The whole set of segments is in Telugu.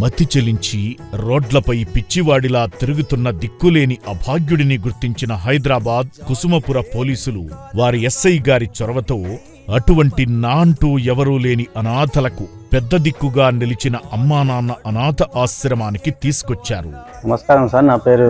మతి చెలించి రోడ్లపై పిచ్చివాడిలా తిరుగుతున్న దిక్కులేని అభాగ్యుడిని గుర్తించిన హైదరాబాద్ కుసుమపుర పోలీసులు వారి ఎస్ఐ గారి చొరవతో అటువంటి నా అంటూ ఎవరూ లేని అనాథలకు పెద్ద దిక్కుగా నిలిచిన అమ్మానాన్న అనాథ ఆశ్రమానికి తీసుకొచ్చారు. నమస్కారం సార్, నా పేరు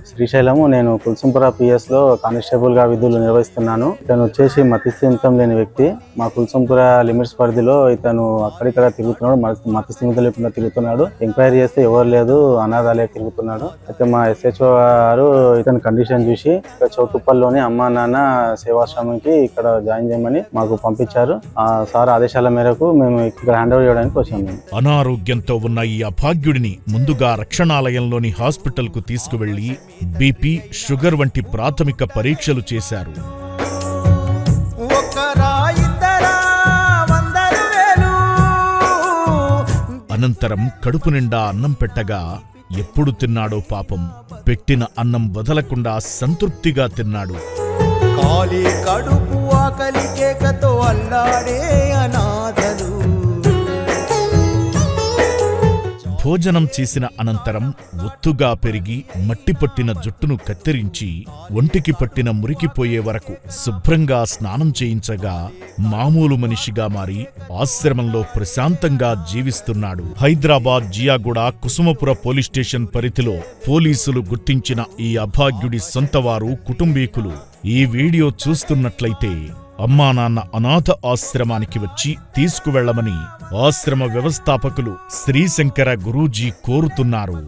శ్రీశైలము. నేను కుల్సంపుర పిఎస్ లో కానిస్టేబుల్ గా విధులు నిర్వహిస్తున్నాను. ఇతను వచ్చేసి మతిస్థిమితం లేని వ్యక్తి. మా కుల్సంపుర లిమిట్స్ పరిధిలో ఇతను అక్కడిక్కడ తిరుగుతున్నాడు, మతిస్థిమితం లేకుండా తిరుగుతున్నాడు. ఎంక్వైరీ చేస్తే ఎవరు లేదు, అనాథాలే తిరుగుతున్నాడు. అయితే మా SHO గారు ఇతని కండిషన్ చూసి ఇక్కడ చౌటుప్పల్లోని అమ్మా నాన్న సేవాశ్రమంకి ఇక్కడ జాయిన్ చేయమని మాకు పంపించారు. ఆ సార్ ఆదేశాల మేరకు మేము ఇక్కడ హ్యాండ్ ఓవర్ చేయడానికి వచ్చాము. అనారోగ్యంతో ఉన్న ఈ అభాగ్యుడిని ముందుగా రక్షణాలయంలోని హాస్పిటల్ కు తీసుకువెళ్లి బీపీ, షుగర్ వంటి ప్రాథమిక పరీక్షలు చేశారు. అనంతరం కడుపు నిండా అన్నం పెట్టగా ఎప్పుడు తిన్నాడో పాపం, పెట్టిన అన్నం వదలకుండా సంతృప్తిగా తిన్నాడు. కాలి కడుపు ఆకలి కేకతో అల్లాడే అనాథలు. భోజనం చేసిన అనంతరం ఒత్తుగా పెరిగి మట్టి పట్టిన జుట్టును కత్తిరించి ఒంటికి పట్టిన మురికిపోయే వరకు శుభ్రంగా స్నానం చేయించగా మామూలు మనిషిగా మారి ఆశ్రమంలో ప్రశాంతంగా జీవిస్తున్నాడు. హైదరాబాద్ జియాగూడ కుసుమపుర పోలీస్ స్టేషన్ పరిధిలో పోలీసులు గుర్తించిన ఈ అభాగ్యుడి సొంతవారు, కుటుంబీకులు ఈ వీడియో చూస్తున్నట్లయితే అమ్మానాన్న అనాథ ఆశ్రమానికి వచ్చి తీసుకువెళ్లమని ఆశ్రమ వ్యవస్థాపకులు శ్రీశంకర గురూజీ కోరుతున్నారు.